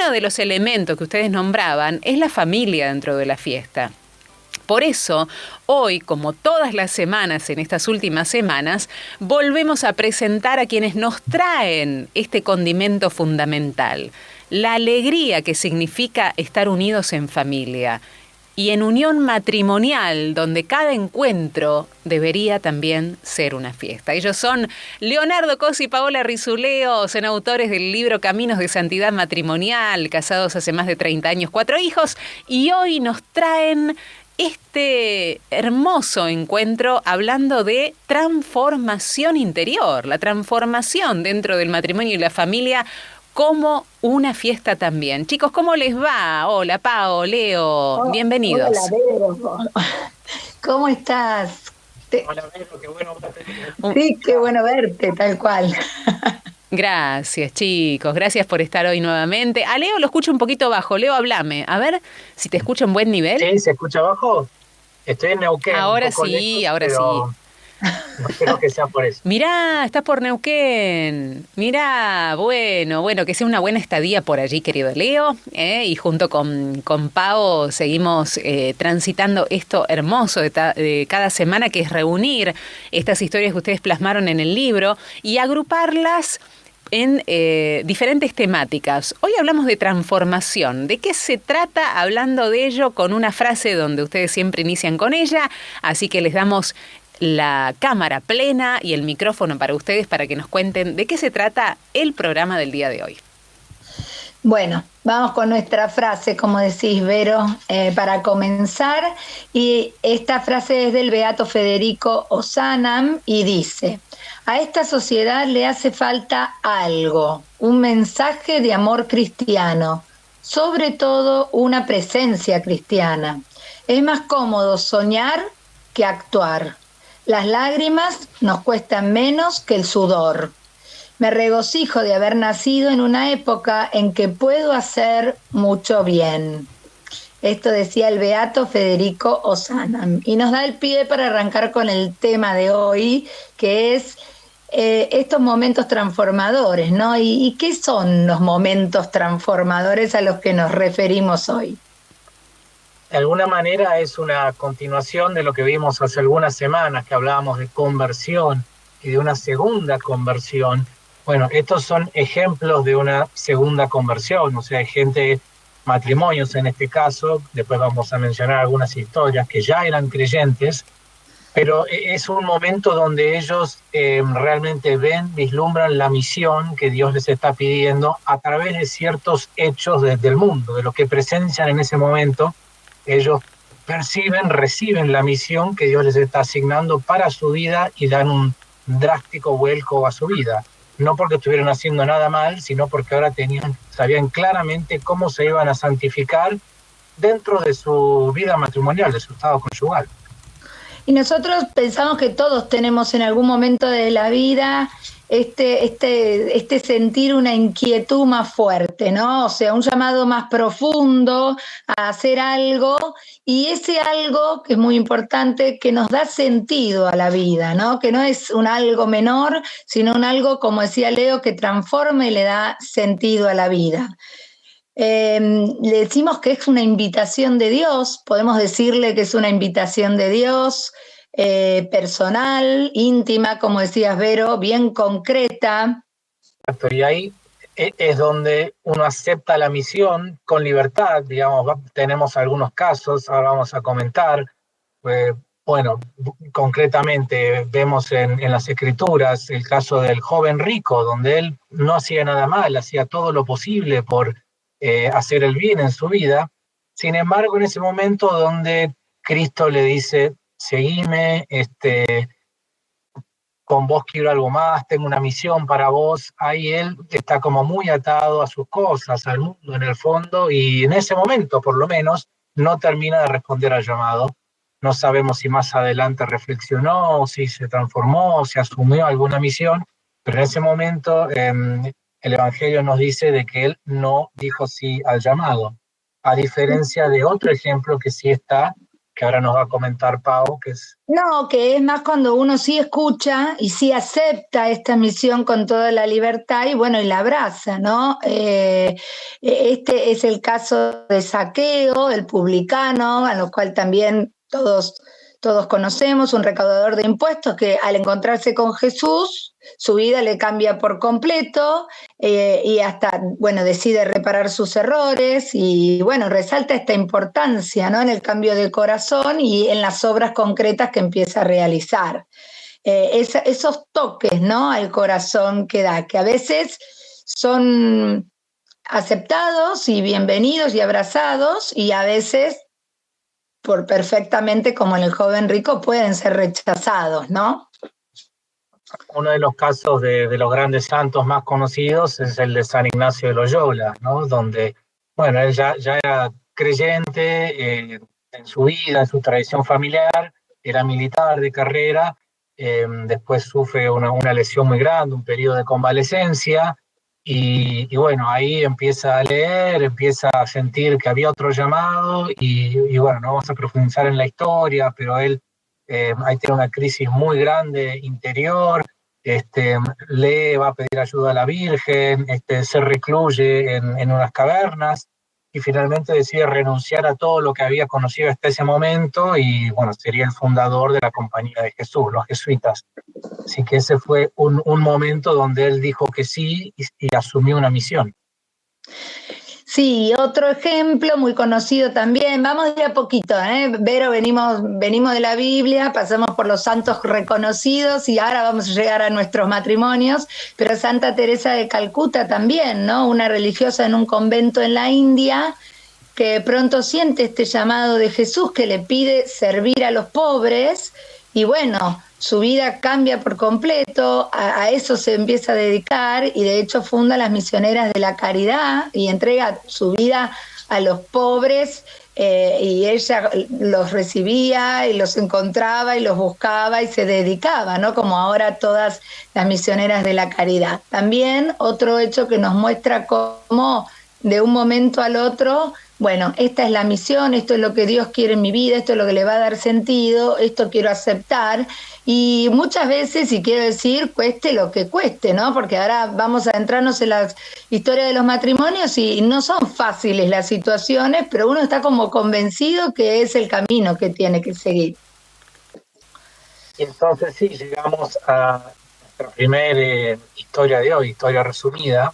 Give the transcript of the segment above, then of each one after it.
uno de los elementos que ustedes nombraban es la familia dentro de la fiesta. Por eso, hoy, como todas las semanas en estas últimas semanas, volvemos a presentar a quienes nos traen este condimento fundamental, la alegría que significa estar unidos en familia y en unión matrimonial, donde cada encuentro debería también ser una fiesta. Ellos son Leonardo Cosi y Paola Rizuleo, son autores del libro Caminos de Santidad Matrimonial, casados hace más de 30 años, 4 hijos, y hoy nos traen este hermoso encuentro hablando de transformación interior, la transformación dentro del matrimonio y la familia como una fiesta también. Chicos, ¿cómo les va? Hola, Pao, Leo, bienvenidos. Hola, Vero. ¿Cómo estás? Hola, Vero, qué bueno verte. Sí, qué bueno verte, tal cual. Gracias, chicos, gracias por estar hoy nuevamente. A Leo lo escucho un poquito bajo. Leo, hablame, a ver si te escucho en buen nivel. ¿Sí? ¿Se escucha bajo? Estoy en Neuquén. Ahora sí, lejos, ahora pero sí. no espero que sea por eso. Mirá, estás por Neuquén. Mirá, bueno, que sea una buena estadía por allí, querido Leo. Y junto con Pao seguimos transitando esto hermoso de cada semana, que es reunir estas historias que ustedes plasmaron en el libro y agruparlas en diferentes temáticas. Hoy hablamos de transformación. ¿De qué se trata? Hablando de ello con una frase donde ustedes siempre inician con ella, así que les damos la cámara plena y el micrófono para ustedes para que nos cuenten de qué se trata el programa del día de hoy. Bueno, vamos con nuestra frase, como decís, Vero, para comenzar. Y esta frase es del beato Federico Ozanam y dice: a esta sociedad le hace falta algo, un mensaje de amor cristiano, sobre todo una presencia cristiana. Es más cómodo soñar que actuar. Las lágrimas nos cuestan menos que el sudor. Me regocijo de haber nacido en una época en que puedo hacer mucho bien. Esto decía el beato Federico Ozanam. Y nos da el pie para arrancar con el tema de hoy, que es estos momentos transformadores, ¿no? ¿Y qué son los momentos transformadores a los que nos referimos hoy? De alguna manera es una continuación de lo que vimos hace algunas semanas, que hablábamos de conversión y de una segunda conversión. Bueno, estos son ejemplos de una segunda conversión, o sea, hay gente, matrimonios en este caso, después vamos a mencionar algunas historias que ya eran creyentes, pero es un momento donde ellos realmente ven, vislumbran la misión que Dios les está pidiendo a través de ciertos hechos del mundo, de lo que presencian en ese momento. Ellos perciben, reciben la misión que Dios les está asignando para su vida y dan un drástico vuelco a su vida. No porque estuvieran haciendo nada mal, sino porque ahora sabían claramente cómo se iban a santificar dentro de su vida matrimonial, de su estado conyugal. Y nosotros pensamos que todos tenemos en algún momento de la vida este sentir una inquietud más fuerte, ¿no? O sea, un llamado más profundo a hacer algo, y ese algo que es muy importante, que nos da sentido a la vida, ¿no? Que no es un algo menor, sino un algo, como decía Leo, que transforma y le da sentido a la vida. Le decimos que es una invitación de Dios, podemos decirle que es una invitación de Dios, personal, íntima, como decías, Vero, bien concreta. Y ahí es donde uno acepta la misión con libertad, digamos. Tenemos algunos casos, ahora vamos a comentar. Bueno, concretamente vemos en las escrituras el caso del joven rico, donde él no hacía nada mal, hacía todo lo posible por hacer el bien en su vida. Sin embargo, en ese momento donde Cristo le dice: seguime, con vos quiero algo más, tengo una misión para vos, ahí él está como muy atado a sus cosas, al mundo en el fondo, y en ese momento por lo menos no termina de responder al llamado. No sabemos si más adelante reflexionó, si se transformó, si asumió alguna misión, pero en ese momento el Evangelio nos dice de que él no dijo sí al llamado, a diferencia de otro ejemplo que sí está, que ahora nos va a comentar Pau, que es... No, que es más cuando uno sí escucha y sí acepta esta misión con toda la libertad y bueno, y la abraza, ¿no? Este es el caso de Zaqueo, el publicano, a lo cual también todos conocemos, un recaudador de impuestos que al encontrarse con Jesús, su vida le cambia por completo y hasta, bueno, decide reparar sus errores y, bueno, resalta esta importancia, ¿no? En el cambio de corazón y en las obras concretas que empieza a realizar. Esos toques, ¿no? Al corazón que da, que a veces son aceptados y bienvenidos y abrazados y a veces por perfectamente, como en el joven rico, pueden ser rechazados, ¿no? Uno de los casos de los grandes santos más conocidos es el de San Ignacio de Loyola, ¿no? Donde, bueno, él ya era creyente en su vida, en su tradición familiar, era militar de carrera, después sufre una lesión muy grande, un periodo de convalecencia, y bueno, ahí empieza a leer, empieza a sentir que había otro llamado, y bueno, no vamos a profundizar en la historia, pero él ahí tiene una crisis muy grande interior, lee, va a pedir ayuda a la Virgen, se recluye en unas cavernas, y finalmente decide renunciar a todo lo que había conocido hasta ese momento, y bueno, sería el fundador de la Compañía de Jesús, los jesuitas. Así que ese fue un momento donde él dijo que sí y asumió una misión. Sí, otro ejemplo muy conocido también, vamos de a poquito, Vero, venimos de la Biblia, pasamos por los santos reconocidos y ahora vamos a llegar a nuestros matrimonios, pero Santa Teresa de Calcuta también, ¿no? Una religiosa en un convento en la India que de pronto siente este llamado de Jesús que le pide servir a los pobres y bueno, su vida cambia por completo, a eso se empieza a dedicar y de hecho funda las Misioneras de la Caridad y entrega su vida a los pobres y ella los recibía y los encontraba y los buscaba y se dedicaba, ¿no? Como ahora todas las Misioneras de la Caridad. También otro hecho que nos muestra cómo de un momento al otro, bueno, esta es la misión, esto es lo que Dios quiere en mi vida, esto es lo que le va a dar sentido, esto quiero aceptar y muchas veces, y quiero decir, cueste lo que cueste, ¿no? Porque ahora vamos a adentrarnos en la historia de los matrimonios y no son fáciles las situaciones, pero uno está como convencido que es el camino que tiene que seguir. Y entonces sí, llegamos a nuestra primera historia de hoy, historia resumida.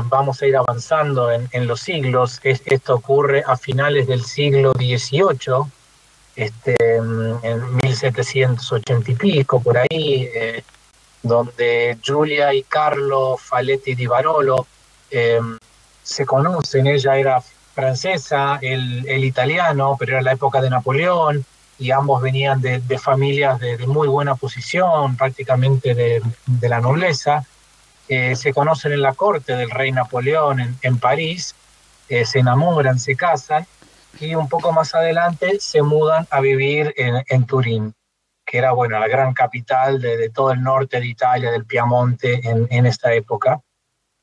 Vamos a ir avanzando en los siglos. Esto ocurre a finales del siglo XVIII, en 1780 y pico, por ahí, donde Giulia y Carlo Faletti di Barolo se conocen. Ella era francesa, él italiano, pero era la época de Napoleón, y ambos venían de familias de muy buena posición, prácticamente de la nobleza. Se conocen en la corte del rey Napoleón en París, se enamoran, se casan y un poco más adelante se mudan a vivir en Turín, que era, bueno, la gran capital de todo el norte de Italia, del Piamonte en esta época.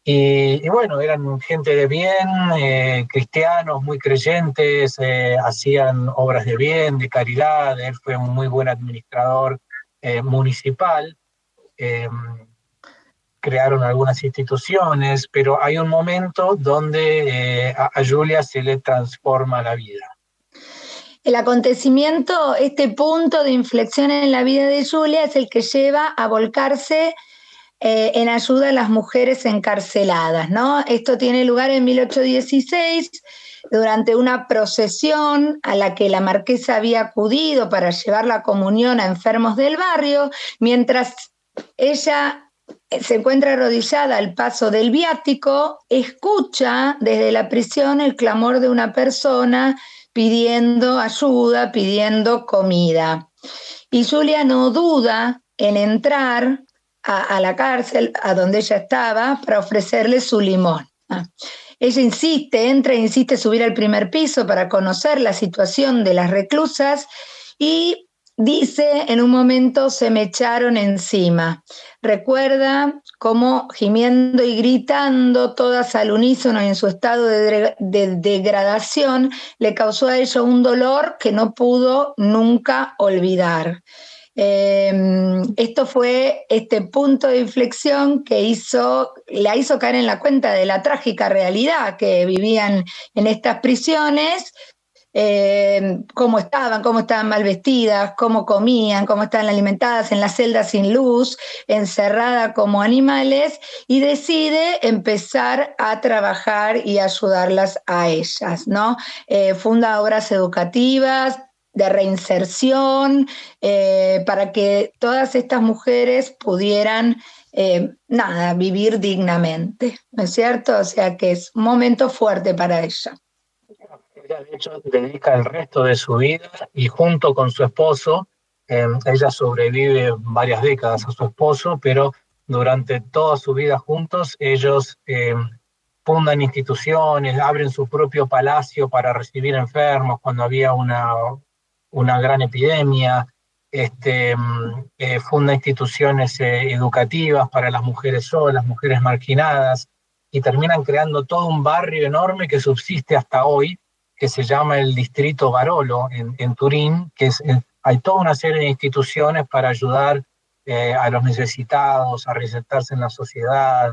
Y bueno, eran gente de bien, cristianos, muy creyentes, hacían obras de bien, de caridad. Él fue un muy buen administrador municipal. Crearon algunas instituciones, pero hay un momento donde a Giulia se le transforma la vida. El acontecimiento, este punto de inflexión en la vida de Giulia es el que lleva a volcarse en ayuda a las mujeres encarceladas, ¿no? Esto tiene lugar en 1816, durante una procesión a la que la marquesa había acudido para llevar la comunión a enfermos del barrio, mientras ella se encuentra arrodillada al paso del viático, escucha desde la prisión el clamor de una persona pidiendo ayuda, pidiendo comida. Y Giulia no duda en entrar a la cárcel, a donde ella estaba, para ofrecerle su limón. Ella entra e insiste en subir al primer piso para conocer la situación de las reclusas y dice, en un momento se me echaron encima. Recuerda cómo gimiendo y gritando, todas al unísono y en su estado de degradación, le causó a ella un dolor que no pudo nunca olvidar. Esto fue este punto de inflexión que la hizo caer en la cuenta de la trágica realidad que vivían en estas prisiones, cómo estaban mal vestidas, cómo comían, cómo estaban alimentadas en las celdas sin luz, encerradas como animales, y decide empezar a trabajar y ayudarlas a ellas, ¿no? Funda obras educativas de reinserción, para que todas estas mujeres pudieran vivir dignamente, ¿no es cierto? O sea que es un momento fuerte para ella. Ella, de hecho, dedica el resto de su vida y junto con su esposo, ella sobrevive varias décadas a su esposo, pero durante toda su vida juntos, ellos fundan instituciones, abren su propio palacio para recibir enfermos cuando había una gran epidemia, funda instituciones educativas para las mujeres solas, mujeres marginadas, y terminan creando todo un barrio enorme que subsiste hasta hoy, que se llama el Distrito Barolo en Turín, que hay toda una serie de instituciones para ayudar a los necesitados, a reinsertarse en la sociedad,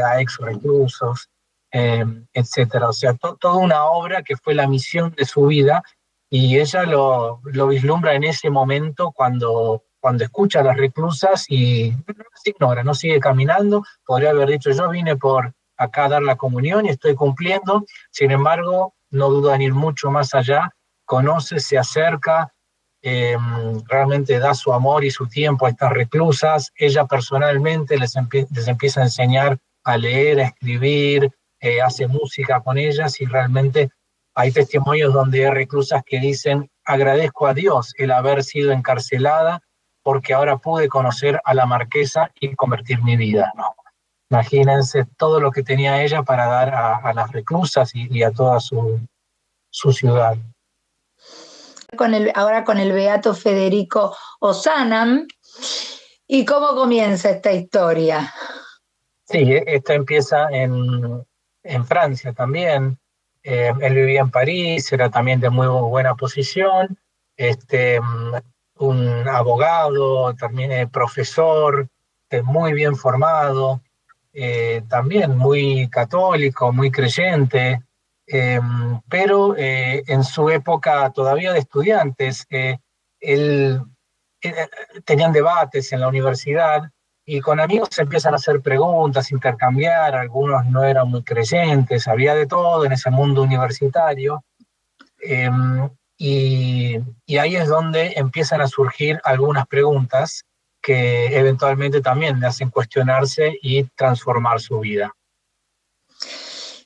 a ex-reclusos, etcétera. O sea, toda una obra que fue la misión de su vida, y ella lo vislumbra en ese momento cuando escucha a las reclusas y no las ignora, no sigue caminando. Podría haber dicho, yo vine por acá a dar la comunión y estoy cumpliendo. Sin embargo, no duda en ir mucho más allá, conoce, se acerca, realmente da su amor y su tiempo a estas reclusas. Ella personalmente les empieza a enseñar a leer, a escribir, hace música con ellas, y realmente hay testimonios donde hay reclusas que dicen, agradezco a Dios el haber sido encarcelada porque ahora pude conocer a la marquesa y convertir mi vida, ¿no? Imagínense todo lo que tenía ella para dar a las reclusas y a toda su ciudad. Ahora con el beato Federico Ozanam. ¿Y cómo comienza esta historia? Sí, esto empieza en Francia también. Él vivía en París, era también de muy buena posición, un abogado, también profesor, muy bien formado, también muy católico, muy creyente, pero en su época todavía de estudiantes, tenían debates en la universidad, y con amigos se empiezan a hacer preguntas, intercambiar. Algunos no eran muy creyentes, había de todo en ese mundo universitario, y ahí es donde empiezan a surgir algunas preguntas que eventualmente también le hacen cuestionarse y transformar su vida.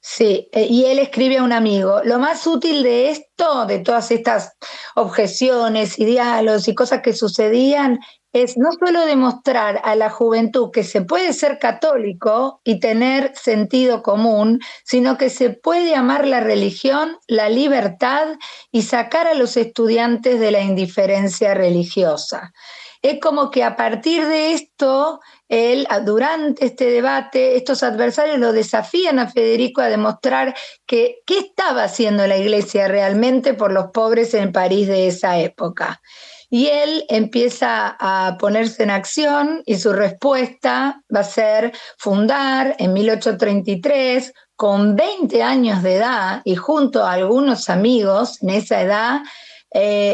Sí, y él escribe a un amigo, lo más útil de esto, de todas estas objeciones y diálogos y cosas que sucedían, es no solo demostrar a la juventud que se puede ser católico y tener sentido común, sino que se puede amar la religión, la libertad y sacar a los estudiantes de la indiferencia religiosa. Es como que a partir de esto, él, durante este debate, estos adversarios lo desafían a Federico a demostrar qué estaba haciendo la Iglesia realmente por los pobres en París de esa época. Y él empieza a ponerse en acción, y su respuesta va a ser fundar en 1833, con 20 años de edad y junto a algunos amigos en esa edad,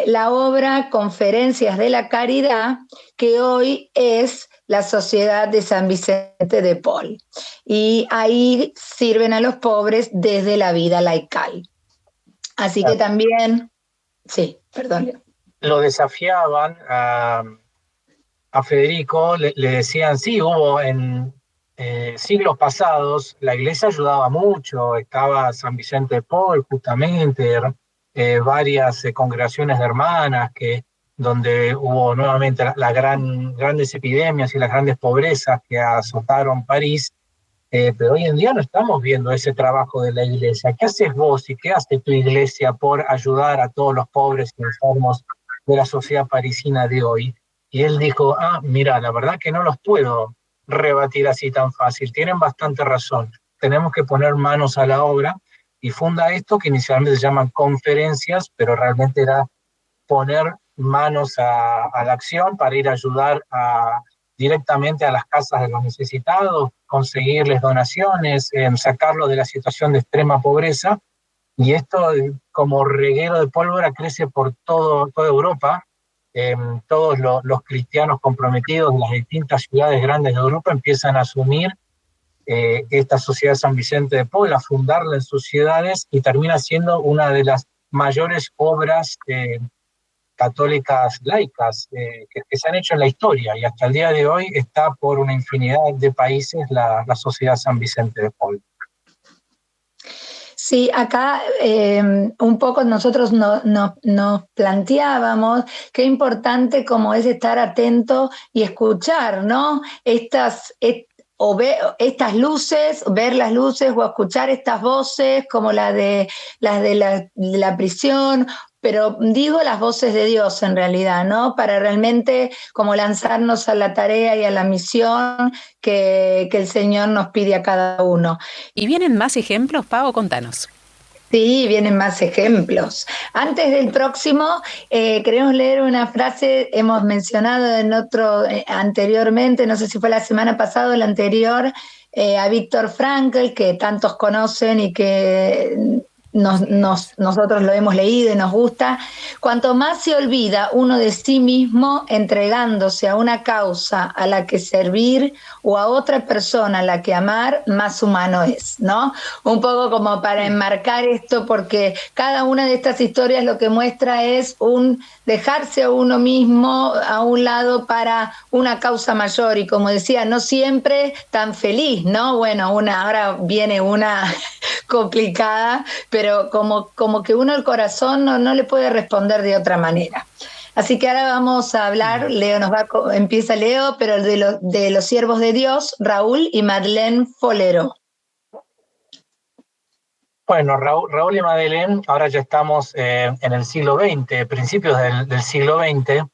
la obra Conferencias de la Caridad, que hoy es la Sociedad de San Vicente de Paul. Y ahí sirven a los pobres desde la vida laical. Así que también, sí, perdón. Lo desafiaban a Federico, le decían, sí, hubo en siglos pasados, la iglesia ayudaba mucho, estaba San Vicente de Paul justamente, varias congregaciones de hermanas donde hubo nuevamente grandes epidemias y las grandes pobrezas que azotaron París, pero hoy en día no estamos viendo ese trabajo de la iglesia. ¿Qué haces vos y qué hace tu iglesia por ayudar a todos los pobres y enfermos de la sociedad parisina de hoy. Y él dijo, mira, la verdad que no los puedo rebatir así tan fácil, tienen bastante razón, tenemos que poner manos a la obra, y funda esto que inicialmente se llaman conferencias, pero realmente era poner manos a la acción para ir a ayudar directamente a las casas de los necesitados, conseguirles donaciones, sacarlos de la situación de extrema pobreza, y esto como reguero de pólvora crece por toda Europa. Todos los cristianos comprometidos en las distintas ciudades grandes de Europa empiezan a asumir esta sociedad de San Vicente de Paul, a fundarla en sus ciudades, y termina siendo una de las mayores obras católicas laicas que se han hecho en la historia, y hasta el día de hoy está por una infinidad de países la Sociedad San Vicente de Paul. Sí, acá un poco nosotros nos planteábamos qué importante como es estar atento y escuchar, ¿no? Estas luces, ver las luces o escuchar estas voces como las de la prisión, pero digo las voces de Dios en realidad, ¿no? Para realmente como lanzarnos a la tarea y a la misión que el Señor nos pide a cada uno. ¿Y vienen más ejemplos, Pau? Contanos. Sí, vienen más ejemplos. Antes del próximo, queremos leer una frase, hemos mencionado en otro anteriormente, no sé si fue la semana pasada o la anterior, a Viktor Frankl, que tantos conocen y que nosotros lo hemos leído y nos gusta. Cuanto más se olvida uno de sí mismo entregándose a una causa a la que servir o a otra persona a la que amar, más humano es, ¿no? Un poco como para enmarcar esto, porque cada una de estas historias lo que muestra es un dejarse a uno mismo a un lado para una causa mayor, y como decía, no siempre tan feliz, ¿no? Bueno, ahora viene una complicada, pero como que uno el corazón no le puede responder de otra manera. Así que ahora vamos a hablar, empieza Leo, pero de los siervos de Dios, Raúl y Madeleine Folero. Bueno, Raúl y Madeleine, ahora ya estamos en el siglo XX, principios del siglo XX.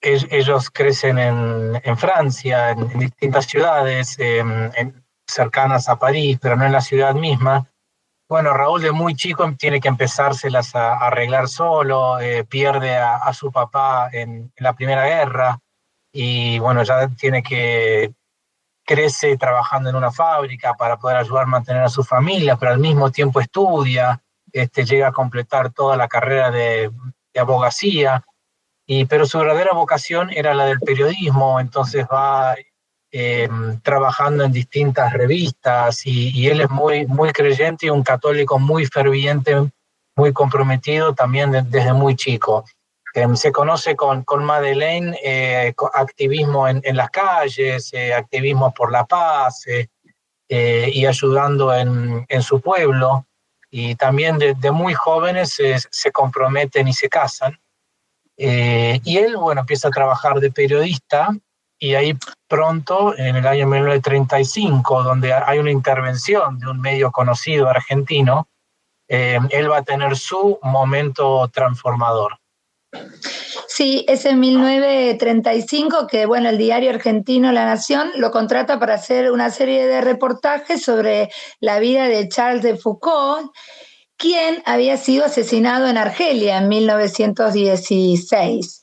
Ellos crecen en Francia, en distintas ciudades, cercanas a París, pero no en la ciudad misma. Bueno, Raúl de muy chico tiene que empezárselas a arreglar solo, pierde a su papá en la Primera Guerra, y bueno, ya crece trabajando en una fábrica para poder ayudar a mantener a su familia, pero al mismo tiempo estudia, llega a completar toda la carrera de abogacía, pero su verdadera vocación era la del periodismo. Entonces va trabajando en distintas revistas, y él es muy, muy creyente y un católico muy ferviente, muy comprometido también desde muy chico. Se conoce con Madeleine activismo en las calles, activismo por la paz, y ayudando en su pueblo, y también de muy jóvenes se comprometen y se casan. Y él, bueno, empieza a trabajar de periodista, y ahí pronto, en el año 1935, donde hay una intervención de un medio conocido argentino, él va a tener su momento transformador. Sí, es en 1935 que, bueno, el diario argentino La Nación lo contrata para hacer una serie de reportajes sobre la vida de Charles de Foucault, quien había sido asesinado en Argelia en 1916.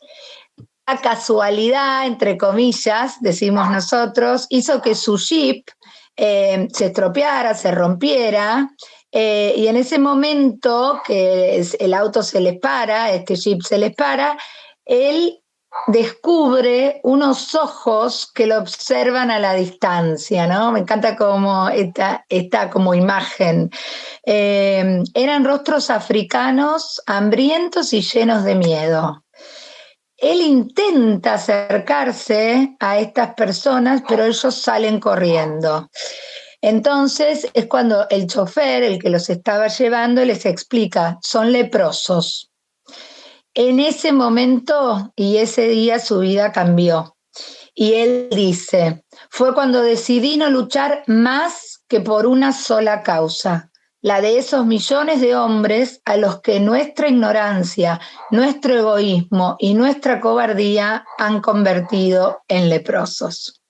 La casualidad, entre comillas, decimos nosotros, hizo que su jeep se estropeara, se rompiera, y en ese momento que el auto se les para, este jeep se les para, él descubre unos ojos que lo observan a la distancia, ¿no? Me encanta como esta como imagen. Eran rostros africanos, hambrientos y llenos de miedo. Él intenta acercarse a estas personas, pero ellos salen corriendo. Entonces es cuando el chofer, el que los estaba llevando, les explica, son leprosos. En ese momento y ese día su vida cambió. Y él dice, fue cuando decidí no luchar más que por una sola causa, la de esos millones de hombres a los que nuestra ignorancia, nuestro egoísmo y nuestra cobardía han convertido en leprosos.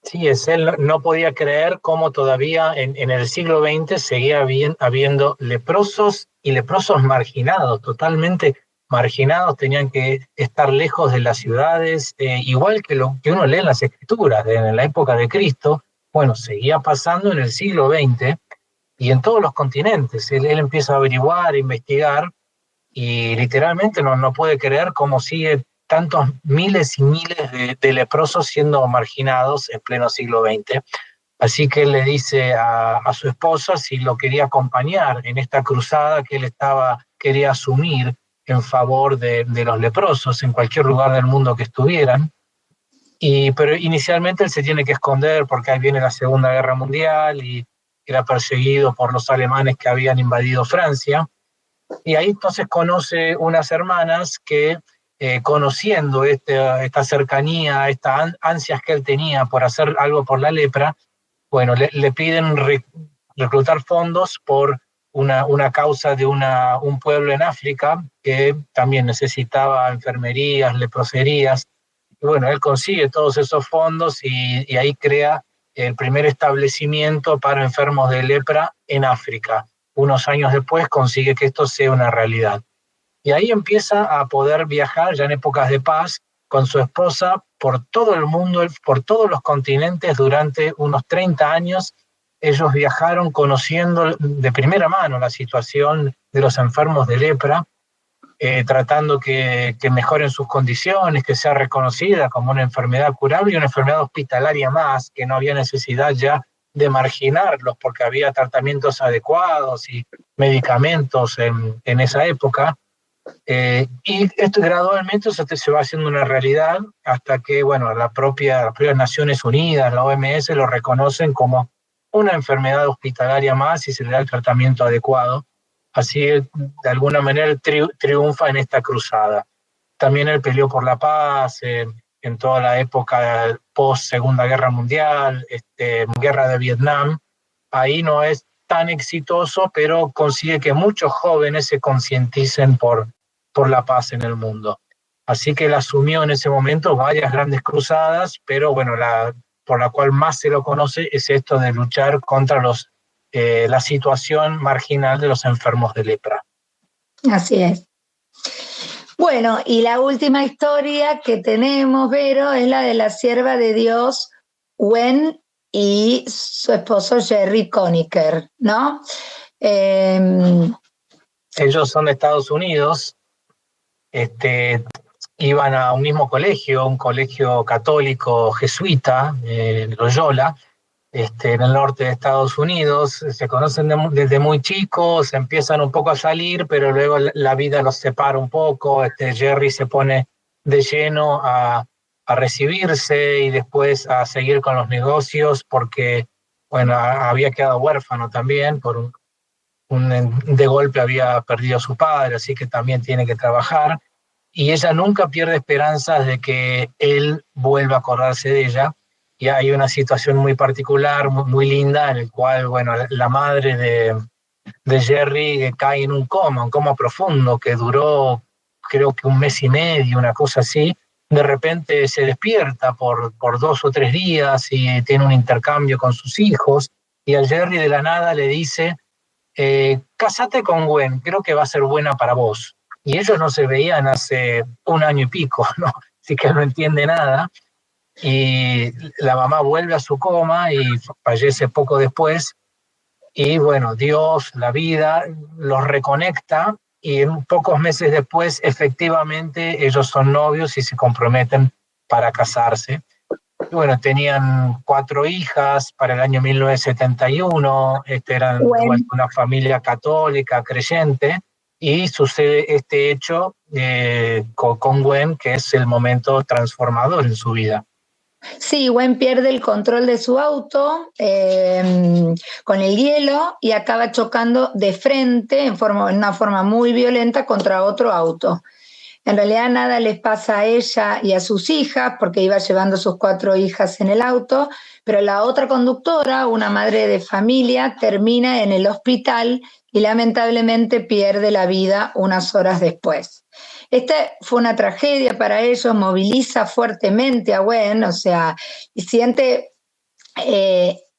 Sí, él no podía creer cómo todavía en el siglo XX seguía habiendo leprosos y leprosos marginados, totalmente marginados, tenían que estar lejos de las ciudades, igual que lo que uno lee en las escrituras, en la época de Cristo. Bueno, seguía pasando en el siglo XX y en todos los continentes. Él empieza a averiguar, a investigar y literalmente no puede creer cómo sigue tantos miles y miles de leprosos siendo marginados en pleno siglo XX. Así que él le dice a su esposa si lo quería acompañar en esta cruzada que él quería asumir en favor de los leprosos en cualquier lugar del mundo que estuvieran. Pero inicialmente él se tiene que esconder porque ahí viene la Segunda Guerra Mundial y era perseguido por los alemanes que habían invadido Francia. Y ahí entonces conoce unas hermanas que, conociendo esta cercanía, estas ansias que él tenía por hacer algo por la lepra, bueno, le piden reclutar fondos por una causa de un pueblo en África que también necesitaba enfermerías, leproserías. Y bueno, él consigue todos esos fondos y ahí crea el primer establecimiento para enfermos de lepra en África. Unos años después consigue que esto sea una realidad. Y ahí empieza a poder viajar ya en épocas de paz con su esposa por todo el mundo, por todos los continentes durante unos 30 años. Ellos viajaron conociendo de primera mano la situación de los enfermos de lepra, tratando que mejoren sus condiciones, que sea reconocida como una enfermedad curable y una enfermedad hospitalaria más, que no había necesidad ya de marginarlos porque había tratamientos adecuados y medicamentos en esa época. Y esto gradualmente se va haciendo una realidad hasta que, bueno, las propias Naciones Unidas, la OMS, lo reconocen como una enfermedad hospitalaria más y se le da el tratamiento adecuado. Así, de alguna manera, triunfa en esta cruzada. También él peleó por la paz en toda la época post-Segunda Guerra Mundial, Guerra de Vietnam. Ahí no es tan exitoso, pero consigue que muchos jóvenes se concienticen por la paz en el mundo. Así que él asumió en ese momento varias grandes cruzadas, pero bueno, por la cual más se lo conoce es esto de luchar contra la situación marginal de los enfermos de lepra. Así es. Bueno, y la última historia que tenemos, Vero, es la de la sierva de Dios, Gwen, y su esposo Jerry Koniker, ¿no? Ellos son de Estados Unidos, iban a un mismo colegio, un colegio católico jesuita, Loyola, en el norte de Estados Unidos. Se conocen desde muy chicos, empiezan un poco a salir, pero luego la vida los separa un poco. Jerry se pone de lleno a recibirse y después a seguir con los negocios porque, bueno, había quedado huérfano también, de golpe había perdido a su padre, así que también tiene que trabajar. Y ella nunca pierde esperanzas de que él vuelva a acordarse de ella. Y hay una situación muy particular, muy linda, en el cual, bueno, la madre de Jerry cae en un coma profundo que duró creo que 1 mes y medio, una cosa así. De repente se despierta por 2 o 3 días y tiene un intercambio con sus hijos. Y a Jerry de la nada le dice, cásate con Gwen, creo que va a ser buena para vos. Y ellos no se veían hace 1 año y pico, ¿no? Así que no entiende nada. Y la mamá vuelve a su coma y fallece poco después. Y bueno, Dios, la vida, los reconecta y pocos meses después, efectivamente, ellos son novios y se comprometen para casarse. Y bueno, tenían 4 hijas para el año 1971, eran una familia católica, creyente, y sucede este hecho con Gwen, que es el momento transformador en su vida. Sí, Gwen pierde el control de su auto con el hielo y acaba chocando de frente en una forma muy violenta contra otro auto. En realidad nada les pasa a ella y a sus hijas, porque iba llevando sus 4 hijas en el auto, pero la otra conductora, una madre de familia, termina en el hospital y lamentablemente pierde la vida unas horas después. Esta fue una tragedia para ellos, moviliza fuertemente a Gwen, o sea, y siente...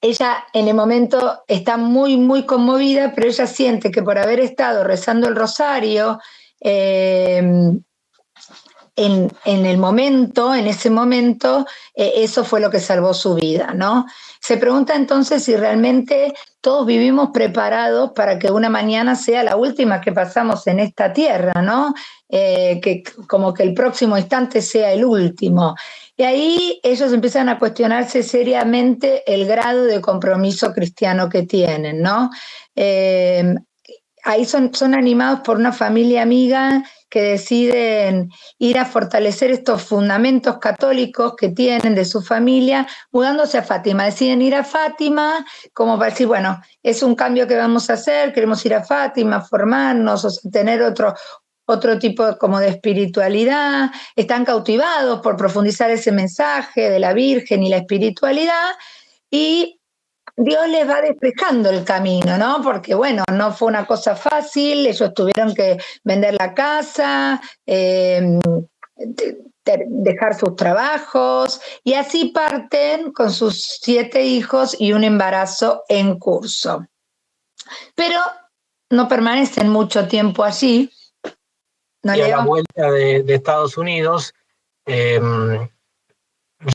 ella en el momento está muy, muy conmovida, pero ella siente que por haber estado rezando el rosario en ese momento, eso fue lo que salvó su vida, ¿no? Se pregunta entonces si realmente todos vivimos preparados para que una mañana sea la última que pasamos en esta tierra, ¿no? Que como que el próximo instante sea el último. Y ahí ellos empiezan a cuestionarse seriamente el grado de compromiso cristiano que tienen, ¿no? Ahí son animados por una familia amiga que deciden ir a fortalecer estos fundamentos católicos que tienen de su familia, mudándose a Fátima. Deciden ir a Fátima como para decir, bueno, es un cambio que vamos a hacer, queremos ir a Fátima, formarnos, o sea, tener otro tipo como de espiritualidad. Están cautivados por profundizar ese mensaje de la Virgen y la espiritualidad, y Dios les va despejando el camino, ¿no? Porque, bueno, no fue una cosa fácil, ellos tuvieron que vender la casa, dejar sus trabajos, y así parten con sus 7 hijos y un embarazo en curso. Pero no permanecen mucho tiempo allí. No, y a la vuelta de Estados Unidos,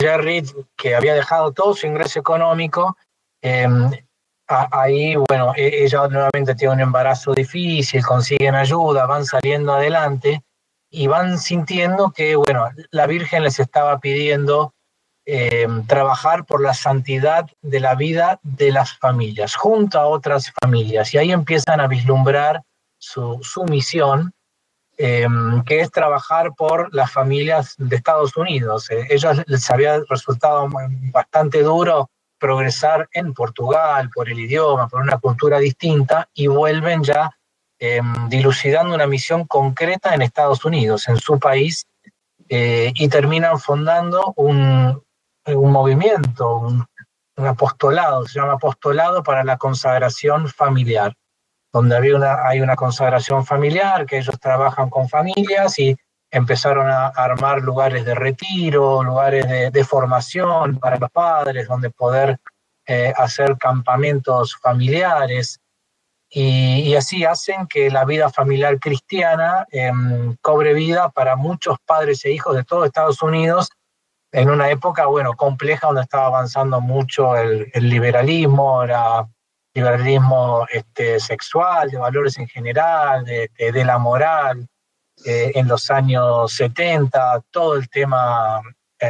Jerry, que había dejado todo su ingreso económico, ahí, bueno, ella nuevamente tiene un embarazo difícil, consiguen ayuda, van saliendo adelante y van sintiendo que, bueno, la Virgen les estaba pidiendo trabajar por la santidad de la vida de las familias, junto a otras familias. Y ahí empiezan a vislumbrar su misión, que es trabajar por las familias de Estados Unidos. Ellos les había resultado bastante duro progresar en Portugal por el idioma, por una cultura distinta, y vuelven ya dilucidando una misión concreta en Estados Unidos, en su país, y terminan fundando un movimiento, un apostolado, se llama Apostolado para la Consagración Familiar, donde hay una consagración familiar, que ellos trabajan con familias y empezaron a armar lugares de retiro, lugares de formación para los padres, donde poder hacer campamentos familiares, y así hacen que la vida familiar cristiana cobre vida para muchos padres e hijos de todo Estados Unidos, en una época, bueno, compleja, donde estaba avanzando mucho el liberalismo, liberalismo sexual, de valores en general, de la moral, en los años 70, todo el tema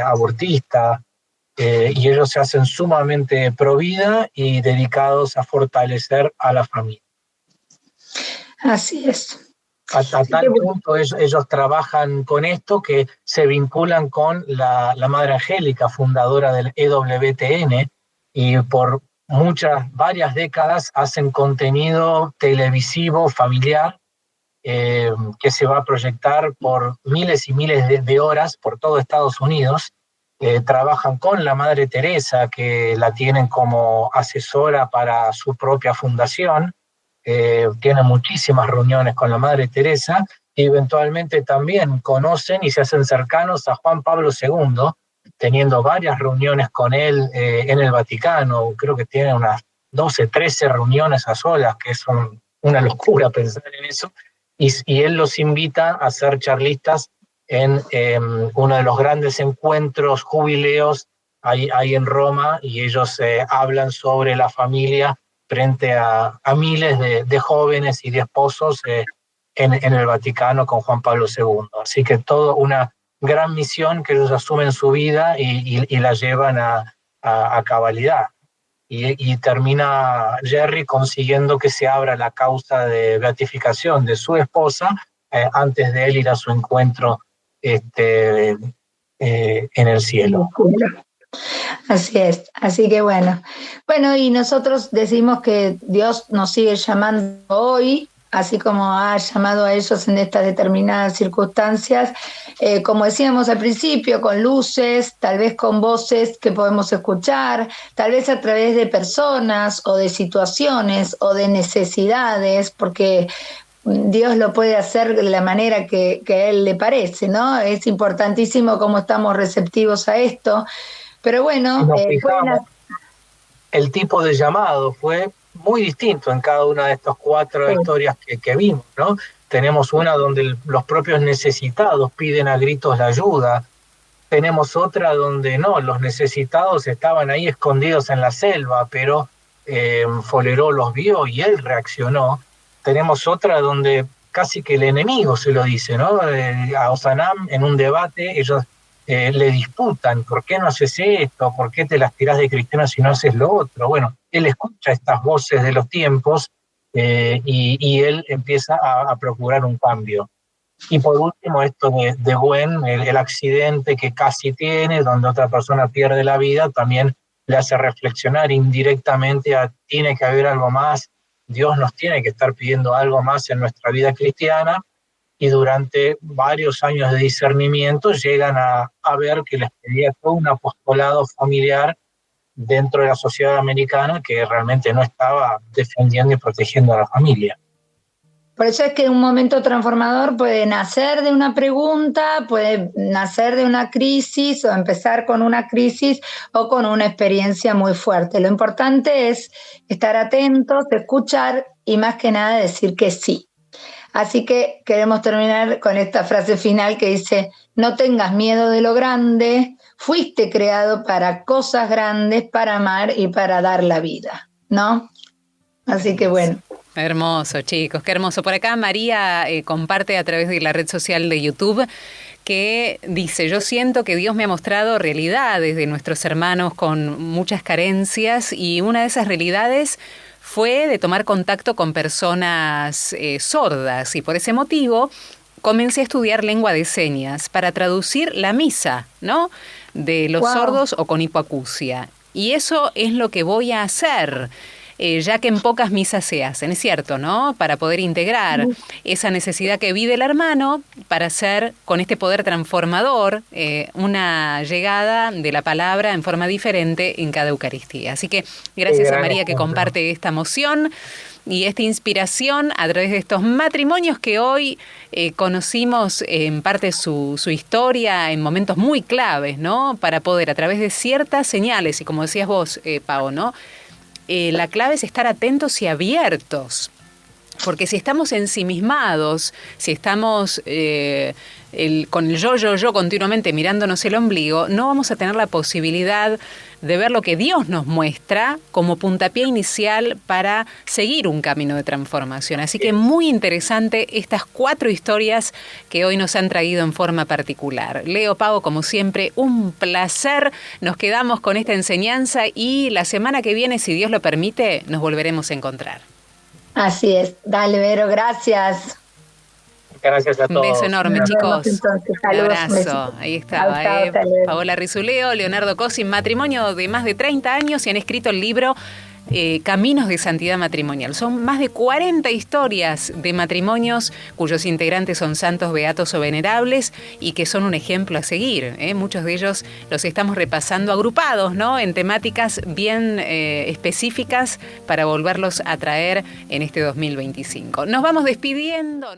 abortista, y ellos se hacen sumamente pro vida y dedicados a fortalecer a la familia. Así es. A tal punto ellos trabajan con esto, que se vinculan con la Madre Angélica, fundadora del EWTN, y por varias décadas hacen contenido televisivo familiar, que se va a proyectar por miles y miles de horas por todo Estados Unidos. Trabajan con la Madre Teresa, que la tienen como asesora para su propia fundación. Tienen muchísimas reuniones con la Madre Teresa, y eventualmente también conocen y se hacen cercanos a Juan Pablo II, teniendo varias reuniones con él en el Vaticano. Creo que tiene unas 12, 13 reuniones a solas, que es una locura pensar en eso. Y él los invita a ser charlistas en uno de los grandes encuentros jubileos ahí en Roma, y ellos hablan sobre la familia frente a miles de jóvenes y de esposos en el Vaticano con Juan Pablo II. Así que todo una gran misión que ellos asumen su vida y la llevan a cabalidad. Y termina Jerry consiguiendo que se abra la causa de beatificación de su esposa antes de él ir a su encuentro en el cielo. Así es, así que bueno, y nosotros decimos que Dios nos sigue llamando hoy así como ha llamado a ellos en estas determinadas circunstancias, como decíamos al principio, con luces, tal vez con voces que podemos escuchar, tal vez a través de personas o de situaciones o de necesidades, porque Dios lo puede hacer de la manera que a Él le parece, ¿no? Es importantísimo cómo estamos receptivos a esto, pero bueno, Si nos fijamos, el tipo de llamado fue muy distinto en cada una de estas 4 historias que vimos, ¿no? Tenemos una donde los propios necesitados piden a gritos la ayuda. Tenemos otra donde no, los necesitados estaban ahí escondidos en la selva, pero Foleró los vio y él reaccionó. Tenemos otra donde casi que el enemigo se lo dice, ¿no? A Osanam en un debate ellos le disputan, ¿por qué no haces esto? ¿Por qué te las tirás de cristiano si no haces lo otro? Bueno, él escucha estas voces de los tiempos y él empieza a procurar un cambio. Y por último, esto de Gwen, el accidente que casi tiene, donde otra persona pierde la vida, también le hace reflexionar indirectamente a tiene que haber algo más, Dios nos tiene que estar pidiendo algo más en nuestra vida cristiana, y durante varios años de discernimiento llegan a ver que les pedía todo un apostolado familiar dentro de la sociedad americana que realmente no estaba defendiendo y protegiendo a la familia. Por eso es que un momento transformador puede nacer de una pregunta, puede nacer de una crisis o empezar con una crisis o con una experiencia muy fuerte. Lo importante es estar atentos, escuchar y más que nada decir que sí. Así que queremos terminar con esta frase final que dice: no tengas miedo de lo grande, fuiste creado para cosas grandes, para amar y para dar la vida, ¿no? Así que bueno. Hermoso, chicos, qué hermoso. Por acá María comparte a través de la red social de YouTube que dice: yo siento que Dios me ha mostrado realidades de nuestros hermanos con muchas carencias, y una de esas realidades fue de tomar contacto con personas sordas, y por ese motivo comencé a estudiar lengua de señas para traducir la misa, ¿no?, de los sordos o con hipoacusia. Y eso es lo que voy a hacer. Ya que en pocas misas se hacen, es cierto, ¿no? Para poder integrar esa necesidad que vive el hermano para hacer con este poder transformador una llegada de la palabra en forma diferente en cada Eucaristía. Así que gracias a María que comparte esta emoción y esta inspiración a través de estos matrimonios que hoy conocimos en parte su historia en momentos muy claves, ¿no? Para poder a través de ciertas señales, y como decías vos, Pau, ¿no?, la clave es estar atentos y abiertos, porque si estamos ensimismados, si estamos con el yo continuamente mirándonos el ombligo, no vamos a tener la posibilidad de ver lo que Dios nos muestra como puntapié inicial para seguir un camino de transformación. Así que muy interesante estas 4 historias que hoy nos han traído en forma particular. Leo, Pau, como siempre, un placer. Nos quedamos con esta enseñanza y la semana que viene, si Dios lo permite, nos volveremos a encontrar. Así es. Dale, Vero, gracias. Gracias a todos. Un beso enorme, chicos. Entonces, un abrazo. Ahí estaba, Paola Rizuleo, Leonardo Cosi, matrimonio de más de 30 años, y han escrito el libro Caminos de Santidad Matrimonial. Son más de 40 historias de matrimonios cuyos integrantes son santos, beatos o venerables, y que son un ejemplo a seguir. Muchos de ellos los estamos repasando agrupados, ¿no?, en temáticas bien específicas para volverlos a traer en este 2025. Nos vamos despidiendo.